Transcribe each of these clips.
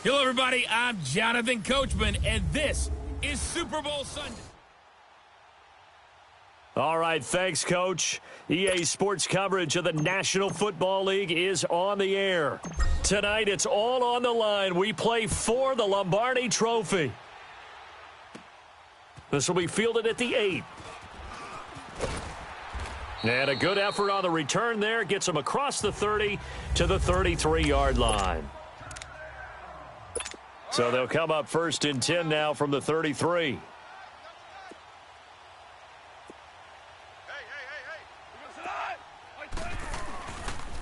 Hello, everybody. I'm Jonathan Coachman, and this is Super Bowl Sunday. All right, thanks, Coach. EA Sports coverage of the National Football League is on the air. Tonight, it's all on the line. We play for the Lombardi Trophy. This will be fielded at the 8. And a good effort on the return there. Gets him across the 30 to the 33-yard line. So they'll come up first and 10 now from the 33.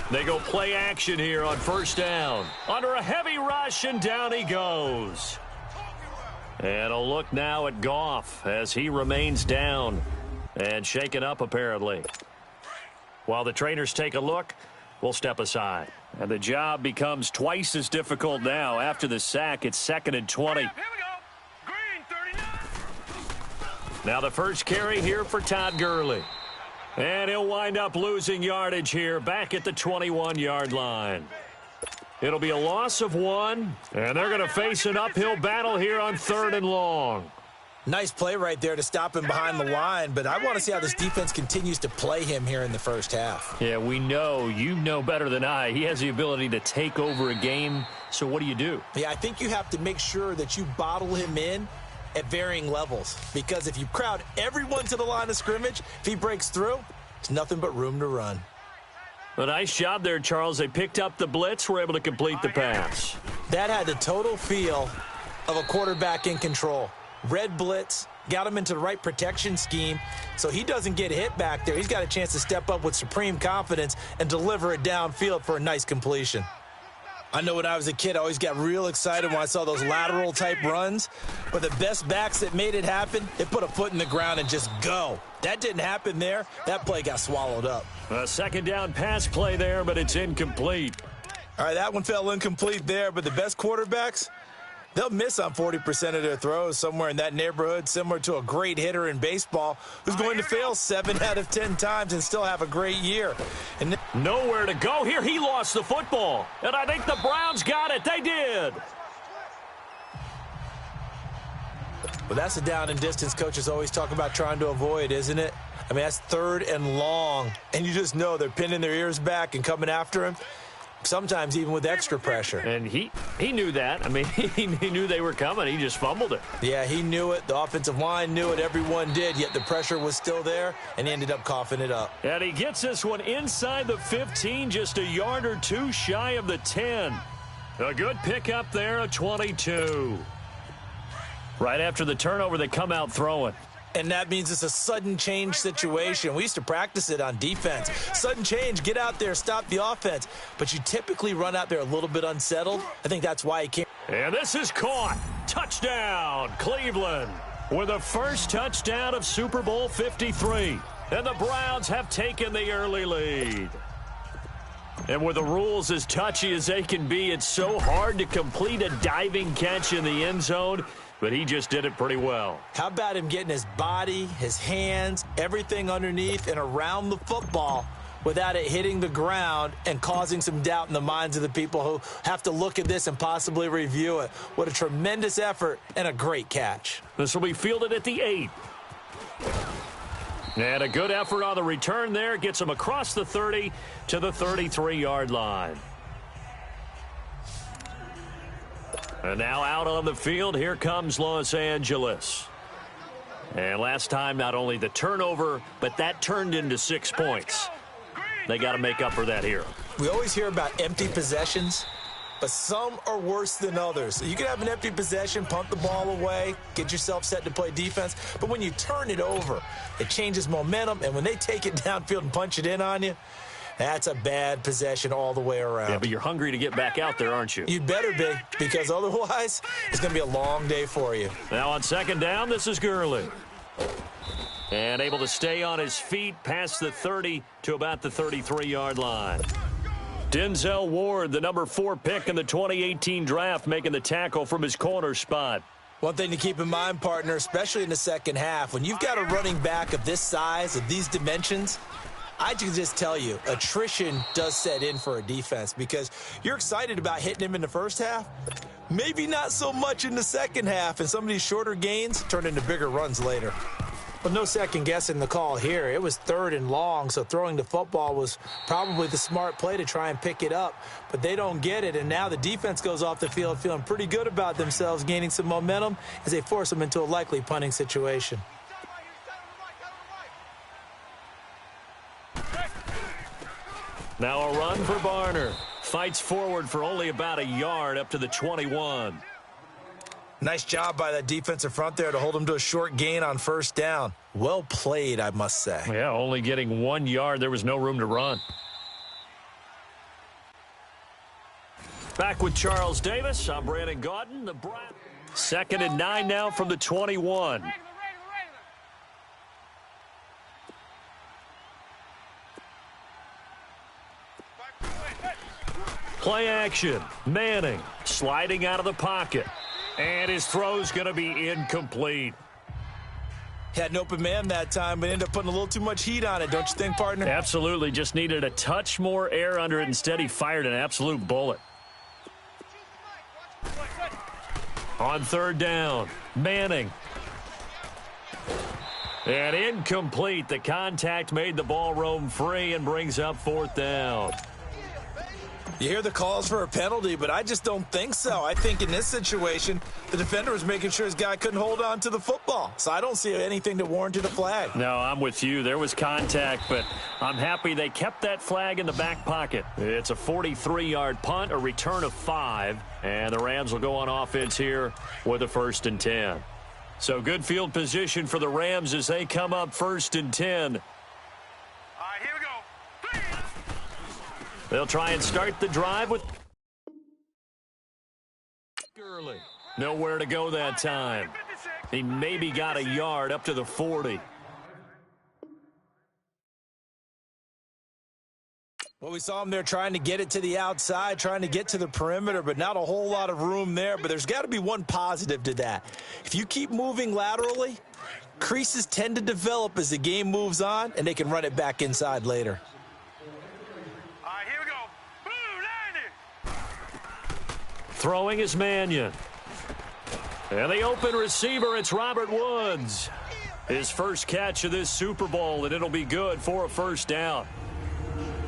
They go play action here on first down. Under a heavy rush, and down he goes. And a look now at Goff as he remains down and shaken up apparently. While the trainers take a look, we'll step aside. And the job becomes twice as difficult now. After the sack, it's 2nd and 20. Here we go. Green, 39. Now the first carry here for Todd Gurley. And he'll wind up losing yardage here back at the 21-yard line. It'll be a loss of 1, and they're going to face an uphill battle here on 3rd and long. Nice play right there to stop him behind the line, but I want to see how this defense continues to play him here in the first half. Yeah, we know. You know better than I. He has the ability to take over a game, so what do you do? Yeah, I think you have to make sure that you bottle him in at varying levels, because if you crowd everyone to the line of scrimmage, if he breaks through, it's nothing but room to run. A nice job there, Charles. They picked up the blitz, were able to complete the pass. That had the total feel of a quarterback in control. Red blitz, got him into the right protection scheme, so he doesn't get hit back there. He's got a chance to step up with supreme confidence and deliver it downfield for a nice completion. I know when I was a kid, I always got real excited when I saw those lateral-type runs. But the best backs that made it happen, they put a foot in the ground and just go. That didn't happen there. That play got swallowed up. A second down pass play there, but it's incomplete. All right, that one fell incomplete there, but the best quarterbacks, they'll miss on 40% of their throws somewhere in that neighborhood, similar to a great hitter in baseball who's going to fail 7 out of 10 times and still have a great year. And nowhere to go here. He lost the football, and I think the Browns got it. They did. Well, that's the down and distance coaches always talk about trying to avoid, isn't it? I mean, that's 3rd and long, and you just know they're pinning their ears back and coming after him. Sometimes even with extra pressure. And he knew that. I mean, he knew they were coming. He just fumbled it. Yeah, he knew it. The offensive line knew it. Everyone did, yet the pressure was still there, and he ended up coughing it up. And he gets this one inside the 15, just a yard or two shy of the 10. A good pickup there, a 22. Right after the turnover, they come out throwing. And that means it's a sudden change situation. We used to practice it on defense. Sudden change, get out there, stop the offense. But you typically run out there a little bit unsettled. I think that's why he came. And this is caught. Touchdown, Cleveland. With the first touchdown of Super Bowl 53. And the Browns have taken the early lead. And with the rules as touchy as they can be, it's so hard to complete a diving catch in the end zone. But he just did it pretty well. How about him getting his body, his hands, everything underneath and around the football without it hitting the ground and causing some doubt in the minds of the people who have to look at this and possibly review it. What a tremendous effort and a great catch. This will be fielded at the 8. And a good effort on the return there. Gets him across the 30 to the 33-yard line. And now out on the field, here comes Los Angeles. And last time, not only the turnover, but that turned into 6 points. They got to make up for that here. We always hear about empty possessions, but some are worse than others. So you can have an empty possession, pump the ball away, get yourself set to play defense. But when you turn it over, it changes momentum. And when they take it downfield and punch it in on you, that's a bad possession all the way around. Yeah, but you're hungry to get back out there, aren't you? You'd better be, because otherwise it's going to be a long day for you. Now on second down, this is Gurley. And able to stay on his feet past the 30 to about the 33-yard line. Denzel Ward, the number 4 pick in the 2018 draft, making the tackle from his corner spot. One thing to keep in mind, partner, especially in the second half, when you've got a running back of this size, of these dimensions, I can just tell you, attrition does set in for a defense because you're excited about hitting him in the first half. Maybe not so much in the second half, and some of these shorter gains turned into bigger runs later. But no second guessing the call here. It was 3rd and long, so throwing the football was probably the smart play to try and pick it up. But they don't get it, and now the defense goes off the field feeling pretty good about themselves, gaining some momentum as they force them into a likely punting situation. Now a run for Barner. Fights forward for only about a yard up to the 21. Nice job by that defensive front there to hold him to a short gain on 1st down. Well played, I must say. Yeah, only getting 1 yard. There was no room to run. Back with Charles Davis. I'm Brandon Gaudin. The Browns. 2nd and 9 now from the 21. Play action. Manning sliding out of the pocket. And his throw's going to be incomplete. Had an open man that time, but ended up putting a little too much heat on it, don't you think, partner? Absolutely. Just needed a touch more air under it. Instead, he fired an absolute bullet. On 3rd down, Manning. And incomplete. The contact made the ball roam free and brings up 4th down. You hear the calls for a penalty, but I just don't think so. I think in this situation, the defender was making sure his guy couldn't hold on to the football. So I don't see anything that warranted a flag. No, I'm with you. There was contact, but I'm happy they kept that flag in the back pocket. It's a 43-yard punt, a return of 5, and the Rams will go on offense here with a 1st and 10. So good field position for the Rams as they come up 1st and 10. They'll try and start the drive with Gurley. Nowhere to go that time. He maybe got a yard up to the 40. Well, we saw him there trying to get it to the outside, trying to get to the perimeter, but not a whole lot of room there. But there's got to be one positive to that. If you keep moving laterally, creases tend to develop as the game moves on, and they can run it back inside later. Throwing is Mannion. And the open receiver, it's Robert Woods. His first catch of this Super Bowl, and it'll be good for a 1st down.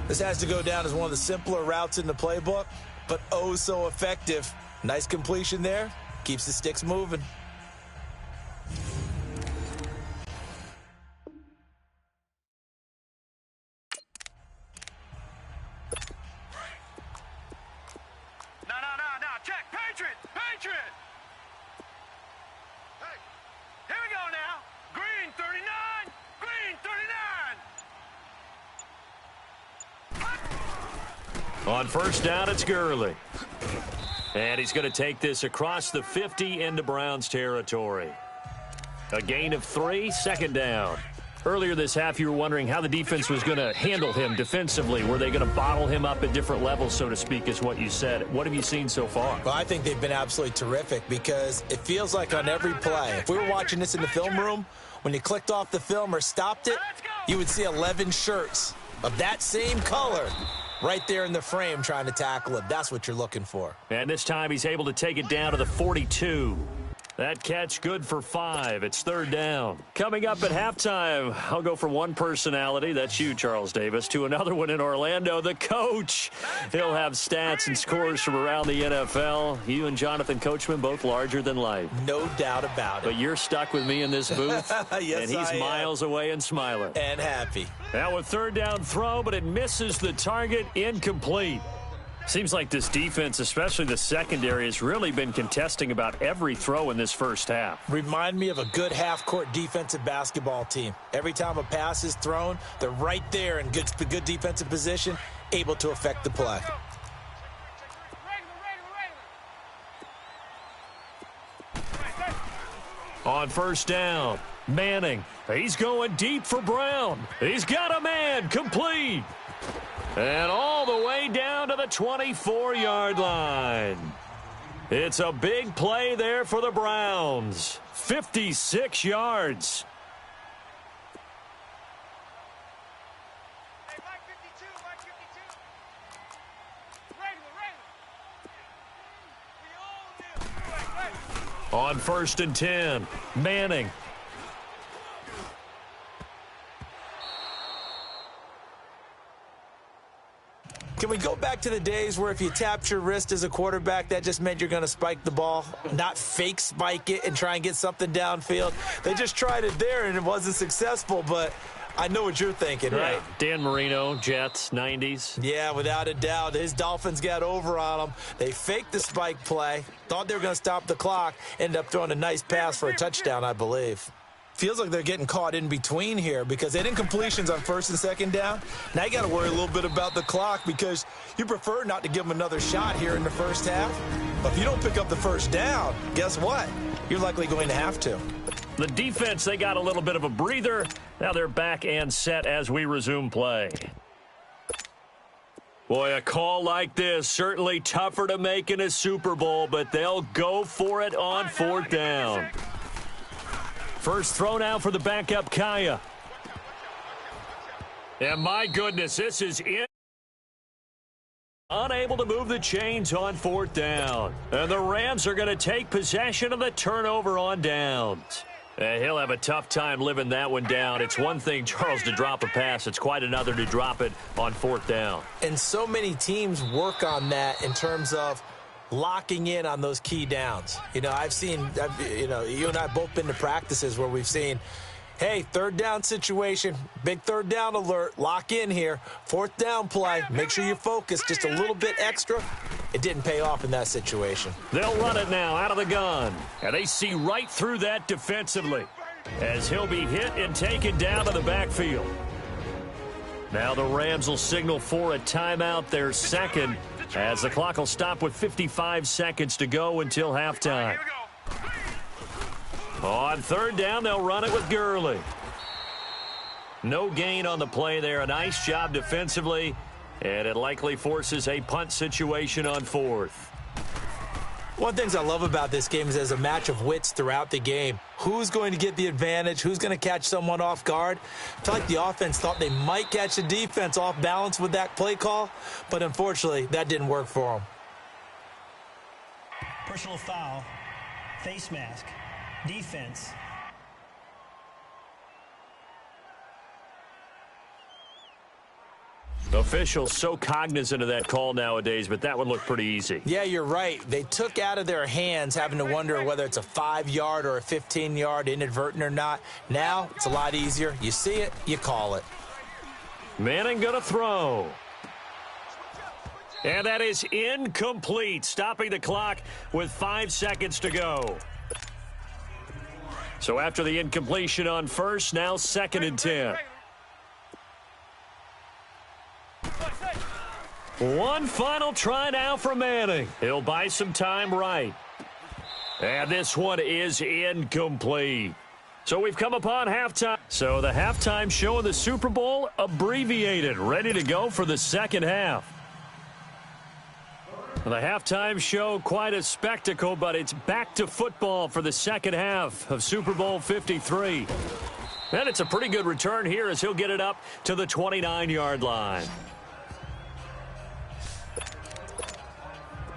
This has to go down as one of the simpler routes in the playbook, but oh so effective. Nice completion there. Keeps the sticks moving. On 1st down, it's Gurley. And he's going to take this across the 50 into Browns territory. A gain of 3, 2nd down. Earlier this half, you were wondering how the defense was going to handle him defensively. Were they going to bottle him up at different levels, so to speak, is what you said. What have you seen so far? Well, I think they've been absolutely terrific because it feels like on every play, if we were watching this in the film room, when you clicked off the film or stopped it, you would see 11 shirts of that same color right there in the frame trying to tackle it. That's what you're looking for. And this time he's able to take it down to the 42. That catch good for 5. It's 3rd down. Coming up at halftime, I'll go from one personality, that's you, Charles Davis, to another one in Orlando, the coach. He'll have stats and scores from around the NFL. You and Jonathan Coachman both larger than life. No doubt about it. But you're stuck with me in this booth, yes, and he's miles away and smiling. And happy. Now a 3rd down throw, but it misses the target, incomplete. Seems like this defense, especially the secondary, has really been contesting about every throw in this first half. Remind me of a good half-court defensive basketball team. Every time a pass is thrown, they're right there in good defensive position, able to affect the play. On 1st down, Manning. He's going deep for Brown. He's got a man, complete. And all the way down to the 24-yard line. It's a big play there for the Browns. 56 yards. On 1st and 10, Manning. Can we go back to the days where if you tapped your wrist as a quarterback, that just meant you're going to spike the ball, not fake spike it and try and get something downfield? They just tried it there, and it wasn't successful, but I know what you're thinking, right? Dan Marino, Jets, 90s. Yeah, without a doubt. His Dolphins got over on them. They faked the spike play, thought they were going to stop the clock, ended up throwing a nice pass for a touchdown, I believe. Feels like they're getting caught in between here because they did incompletions on 1st and 2nd down. Now you got to worry a little bit about the clock because you prefer not to give them another shot here in the first half. But if you don't pick up the first down, guess what? You're likely going to have to. The defense, they got a little bit of a breather. Now they're back and set as we resume play. Boy, a call like this, certainly tougher to make in a Super Bowl, but they'll go for it on 4th down. First throw now for the backup Kaya. And my goodness, this is it. Unable to move the chains on 4th down. And the Rams are going to take possession of the turnover on downs. And he'll have a tough time living that one down. It's one thing, Charles, to drop a pass. It's quite another to drop it on 4th down. And so many teams work on that in terms of locking in on those key downs. You know, you and I both been to practices where we've seen, hey, 3rd down situation, big 3rd down alert, lock in here, 4th down play, make sure you focus just a little bit extra. It didn't pay off in that situation. They'll run it now out of the gun. And they see right through that defensively as he'll be hit and taken down to the backfield. Now the Rams will signal for a timeout, their 2nd, as the clock will stop with 55 seconds to go until halftime. On 3rd down, they'll run it with Gurley. No gain on the play there. A nice job defensively, and it likely forces a punt situation on 4th. One of the things I love about this game is there's a match of wits throughout the game. Who's going to get the advantage? Who's going to catch someone off guard? I feel like the offense thought they might catch the defense off balance with that play call, but unfortunately, that didn't work for them. Personal foul, face mask, defense. Officials so cognizant of that call nowadays, but that one looked pretty easy. Yeah, you're right. They took out of their hands having to wonder whether it's a 5-yard or a 15-yard inadvertent or not. Now, it's a lot easier. You see it, you call it. Manning going to throw. And that is incomplete, stopping the clock with 5 seconds to go. So after the incompletion on 1st, now 2nd and 10. One final try now for Manning. He'll buy some time right. And this one is incomplete. So we've come upon halftime. So the halftime show in the Super Bowl abbreviated, ready to go for the 2nd half. The halftime show, quite a spectacle, but it's back to football for the 2nd half of Super Bowl 53. And it's a pretty good return here as he'll get it up to the 29-yard line.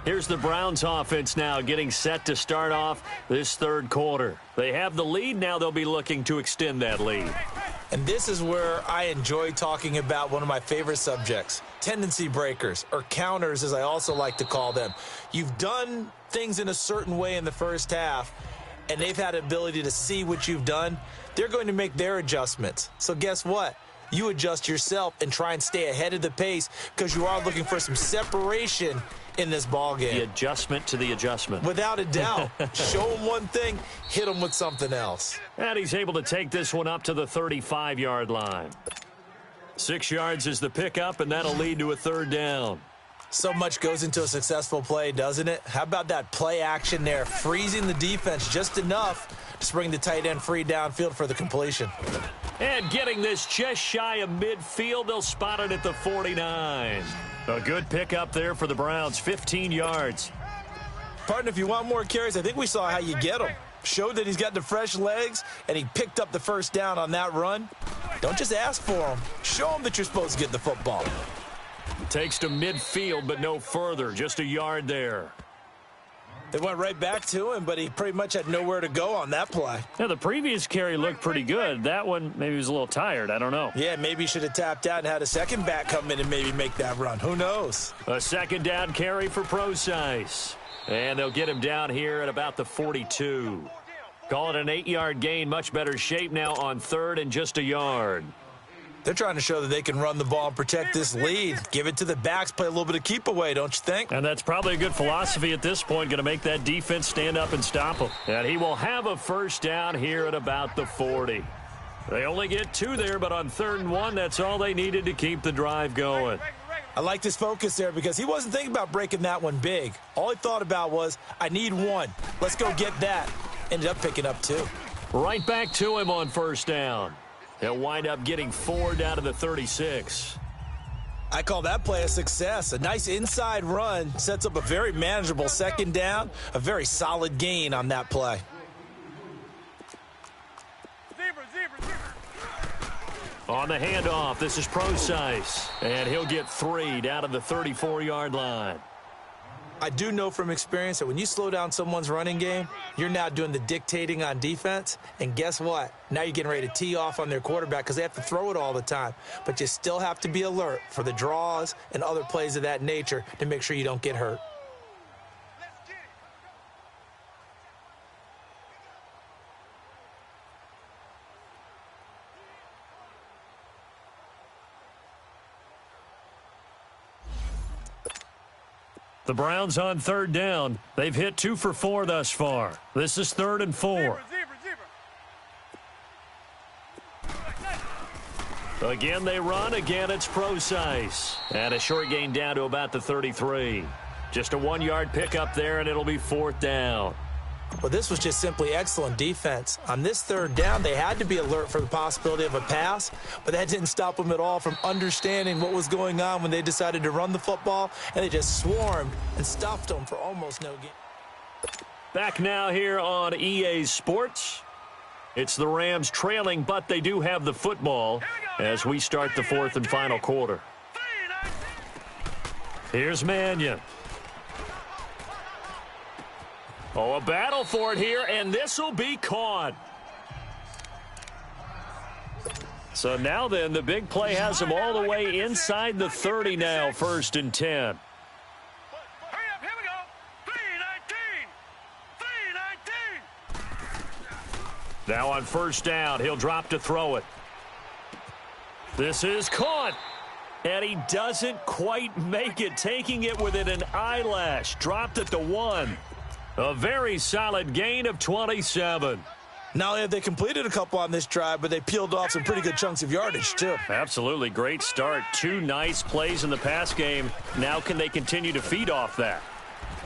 Here's the Browns offense now getting set to start off this 3rd quarter. They have the lead. Now they'll be looking to extend that lead. And this is where I enjoy talking about one of my favorite subjects, tendency breakers, or counters as I also like to call them. You've done things in a certain way in the first half, and they've had the ability to see what you've done. They're going to make their adjustments. So guess what? You adjust yourself and try and stay ahead of the pace because you are looking for some separation in this ball game. The adjustment to the adjustment. Without a doubt. Show them one thing, hit them with something else. And he's able to take this one up to the 35-yard line. 6 yards is the pickup, and that'll lead to a 3rd down. So much goes into a successful play, doesn't it? How about that play action there, freezing the defense just enough to bring the tight end free downfield for the completion. And getting this just shy of midfield, they'll spot it at the 49. A good pickup there for the Browns, 15 yards. Partner, if you want more carries, I think we saw how you get them. Showed that he's got the fresh legs, and he picked up the 1st down on that run. Don't just ask for them. Show them that you're supposed to get the football. Takes to midfield, but no further. Just a yard there. They went right back to him, but he pretty much had nowhere to go on that play. Yeah, the previous carry looked pretty good. That one, maybe he was a little tired. I don't know. Yeah, maybe he should have tapped out and had a second back come in and maybe make that run. Who knows? A second down carry for Procise. And they'll get him down here at about the 42. Call it an 8-yard gain. Much better shape now on third and just a yard. They're trying to show that they can run the ball and protect this lead. Give it to the backs, play a little bit of keep away, don't you think? And that's probably a good philosophy at this point, going to make that defense stand up and stop him. And he will have a first down here at about the 40. They only get 2 there, but on 3rd and 1, that's all they needed to keep the drive going. I like this focus there because he wasn't thinking about breaking that one big. All he thought about was, I need 1. Let's go get that. Ended up picking up 2. Right back to him on first down. He'll wind up getting 4 down to the 36. I call that play a success. A nice inside run sets up a very manageable second down. A very solid gain on that play. On the handoff, this is Procise. And he'll get 3 down to the 34-yard line. I do know from experience that when you slow down someone's running game, you're now doing the dictating on defense. And guess what? Now you're getting ready to tee off on their quarterback because they have to throw it all the time. But you still have to be alert for the draws and other plays of that nature to make sure you don't get hurt. The Browns on 3rd down. They've hit 2 for 4 thus far. This is 3rd and 4. Again, they run. Again, it's Procise. And a short gain down to about the 33. Just a 1-yard pickup there, and it'll be 4th down. Well, this was just simply excellent defense. On this 3rd down, they had to be alert for the possibility of a pass, but that didn't stop them at all from understanding what was going on when they decided to run the football, and they just swarmed and stuffed them for almost no gain. Back now here on EA Sports. It's the Rams trailing, but they do have the football as we start the 4th and final quarter. Here's Mannion. Oh, a battle for it here, and this will be caught. So now then, the big play has them all the way inside the 30 now, 1st and 10. Hurry up, here we go. 3-19. Now on 1st down, he'll drop to throw it. This is caught. And he doesn't quite make it, taking it within an eyelash. Dropped at the 1. A very solid gain of 27. Not only have they completed a couple on this drive, but they peeled off some pretty good chunks of yardage, too. Absolutely great start. 2 nice plays in the pass game. Now can they continue to feed off that?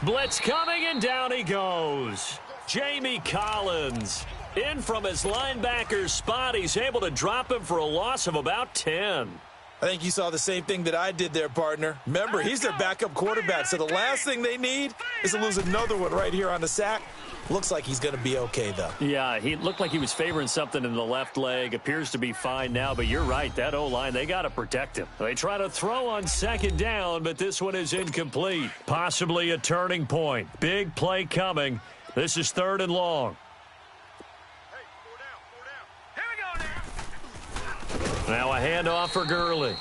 Blitz coming, and down he goes. Jamie Collins in from his linebacker spot. He's able to drop him for a loss of about 10. I think you saw the same thing that I did there, partner. Remember, he's their backup quarterback, so the last thing they need is to lose another one right here on the sack. Looks like he's going to be okay, though. Yeah, he looked like he was favoring something in the left leg. Appears to be fine now, but you're right. That O-line, they got to protect him. They try to throw on 2nd down, but this one is incomplete. Possibly a turning point. Big play coming. This is 3rd and long. Now a handoff for Gurley.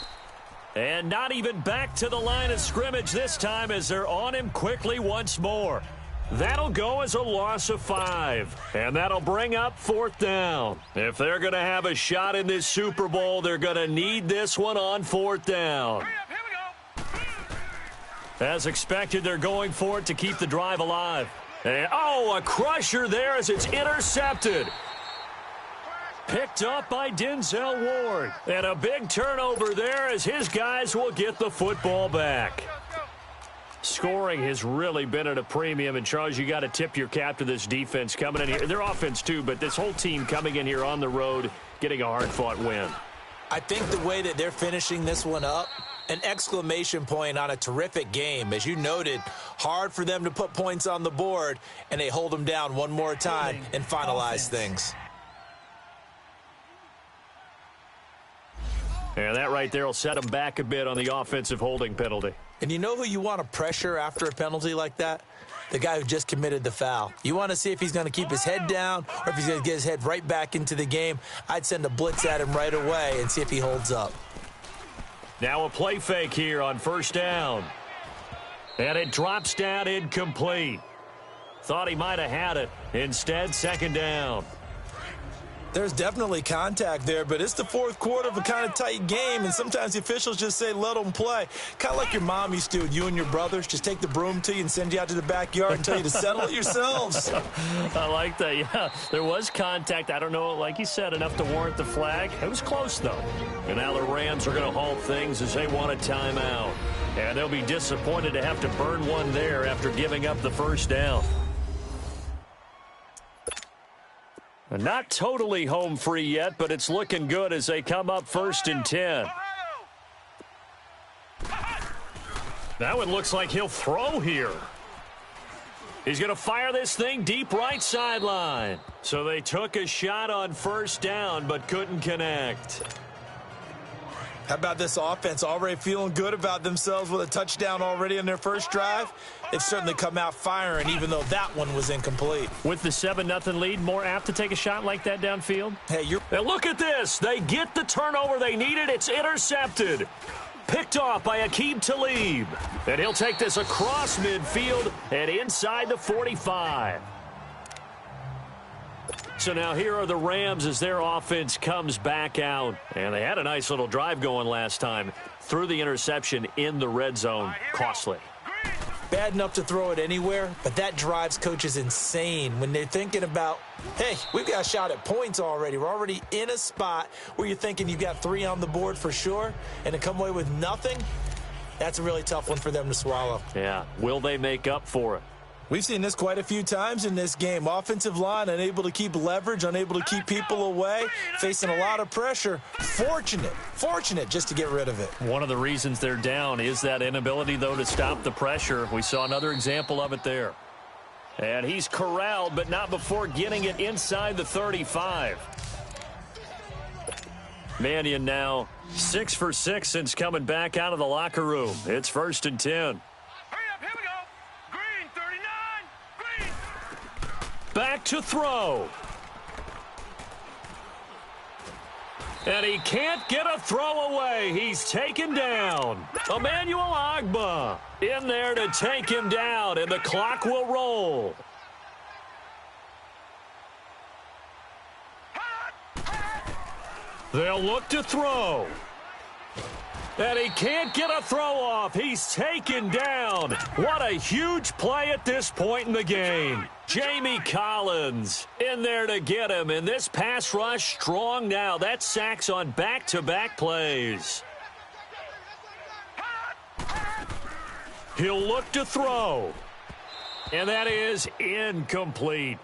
And not even back to the line of scrimmage this time as they're on him quickly once more. That'll go as a loss of 5. And that'll bring up 4th down. If they're going to have a shot in this Super Bowl, they're going to need this one on 4th down. As expected, they're going for it to keep the drive alive. And, oh, a crusher there as it's intercepted. Picked up by Denzel Ward. And a big turnover there as his guys will get the football back. Scoring has really been at a premium. And, Charles, you got to tip your cap to this defense coming in here. Their offense, too, but this whole team coming in here on the road, getting a hard-fought win. I think the way that they're finishing this one up, an exclamation point on a terrific game. As you noted, hard for them to put points on the board, and they hold them down one more time and finalize things. And that right there will set them back a bit on the offensive holding penalty. And you know who you want to pressure after a penalty like that? the guy who just committed the foul. You want to see if he's going to keep his head down or if he's going to get his head right back into the game. I'd send a blitz at him right away and see if he holds up. Now a play fake here on first down. And it drops down incomplete. Thought he might have had it. Instead, second down. There's definitely contact there, but it's the fourth quarter of a kind of tight game, and sometimes the officials just say, let them play. Kind of like your mom used to with you and your brothers. Just take the broom to you and send you out to the backyard and tell you to settle it yourselves. I like that, yeah. There was contact. I don't know, like you said, enough to warrant the flag. It was close, though. And now the Rams are going to halt things as they want a timeout. And they'll be disappointed to have to burn one there after giving up the first down. Not totally home free yet, but it's looking good as they come up 1st and 10. Now it looks like he'll throw here. He's going to fire this thing deep right sideline. So they took a shot on first down but couldn't connect. How about this offense? Already feeling good about themselves with a touchdown already in their first drive. They've certainly come out firing, even though that one was incomplete. With the 7-0 lead, more apt to take a shot like that downfield? Hey, and look at this. They get the turnover they needed. It's intercepted. Picked off by Aqib Talib. And he'll take this across midfield and inside the 45. So now here are the Rams as their offense comes back out. And they had a nice little drive going last time. Threw the interception in the red zone. Costly. Bad enough to throw it anywhere, but that drives coaches insane when they're thinking about, hey, we've got a shot at points already. We're already in a spot where you're thinking you've got 3 on the board for sure, and to come away with nothing, that's a really tough one for them to swallow. Yeah. Will they make up for it? We've seen this quite a few times in this game. Offensive line unable to keep leverage, unable to keep people away, facing a lot of pressure. Fortunate just to get rid of it. One of the reasons they're down is that inability, though, to stop the pressure. We saw another example of it there. And he's corralled, but not before getting it inside the 35. Mannion now 6 for 6 since coming back out of the locker room. It's 1st and 10. Back to throw. And he can't get a throw away. He's taken down. Emmanuel Agba in there to take him down, and the clock will roll. They'll look to throw. And he can't get a throw off. He's taken down. What a huge play at this point in the game. Jamie Collins in there to get him. And this pass rush strong now. That's sacks on back-to-back plays. He'll look to throw. And that is incomplete.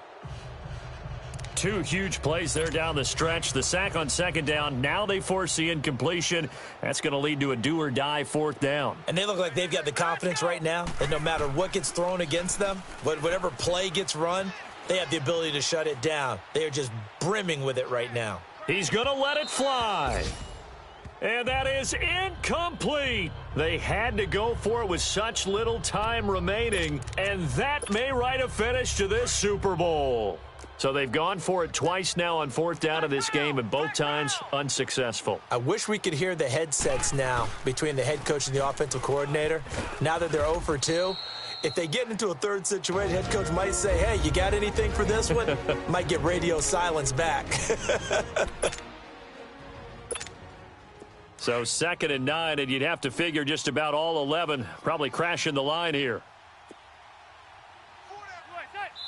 2 huge plays there down the stretch. The sack on second down. Now they force the incompletion. That's going to lead to a do-or-die 4th down. And they look like they've got the confidence right now that no matter what gets thrown against them, whatever play gets run, they have the ability to shut it down. They are just brimming with it right now. He's going to let it fly. And that is incomplete. They had to go for it with such little time remaining. And that may write a finish to this Super Bowl. So they've gone for it twice now on 4th down of this game, and both times unsuccessful. I wish we could hear the headsets now between the head coach and the offensive coordinator. Now that they're 0 for 2, if they get into a third situation, head coach might say, hey, you got anything for this one? Might get radio silence back. So 2nd and 9, and you'd have to figure just about all 11 probably crashing the line here.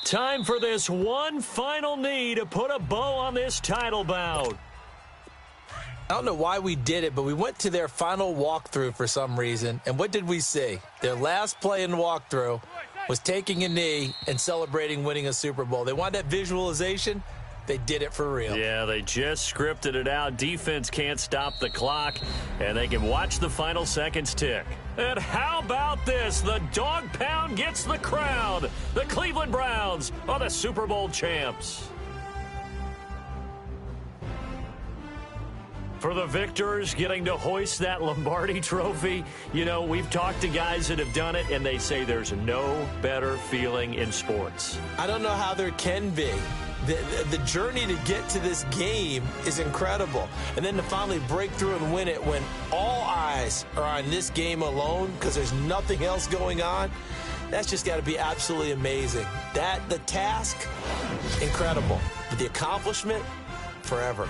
Time for this one final knee to put a bow on this title bout. I don't know why we did it, but we went to their final walkthrough for some reason. And what did we see? Their last play in walkthrough was taking a knee and celebrating winning a Super Bowl. They want that visualization. They did it for real. Yeah, they just scripted it out. Defense can't stop the clock, and they can watch the final seconds tick. And how about this? The dog pound gets the crowd. The Cleveland Browns are the Super Bowl champs. For the victors getting to hoist that Lombardi trophy, you know, we've talked to guys that have done it, and they say there's no better feeling in sports. I don't know how there can be. The journey to get to this game is incredible. And then to finally break through and win it when all eyes are on this game alone because there's nothing else going on, that's just got to be absolutely amazing. The task, incredible. But the accomplishment, forever.